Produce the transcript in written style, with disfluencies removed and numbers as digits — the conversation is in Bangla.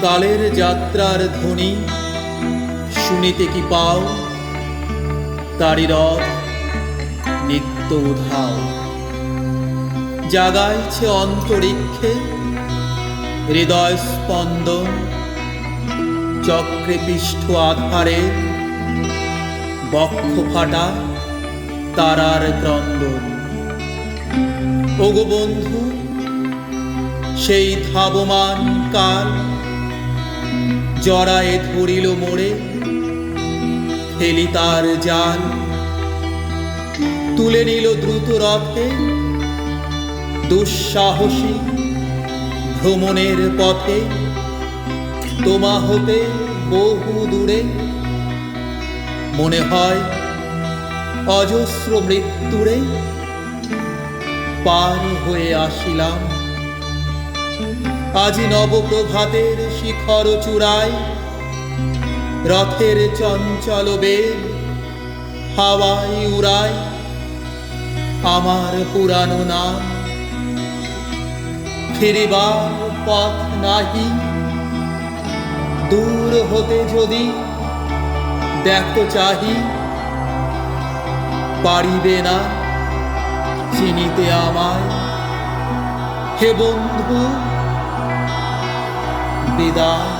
কালের যাত্রার ধ্বনি শুনিতে কি পাও, তারি রথ নিত্য উধাও। জাগাইছে অন্তরিক্ষে হৃদয় স্পন্দন, চক্রে পৃষ্ঠ আধারে বক্ষ ফাটা তারার ক্রন্দন। ওগো বন্ধু, সেই ধাবমান কাল জড়ায়ে ধরিল মোড়ে, ফেলি তার জাল। তুলে নিল দ্রুত রথে দুঃসাহসী ভ্রমণের পথে, তোমা হতে বহু দূরে। মনে হয় অজস্র মৃত্যুরে পার হয়ে আসিলাম। আজি নবপ্রভাতের শিখর চূড়ায় রথের চঞ্চল বেগ হাওয়ায় উড়ায় আমার পুরানো নাম। ফিরিবার পথ নাহি, দূর হতে যদি দেখো চাহি, পারিবে না চিনিতে আমায়। হে বন্ধু, বিদায়।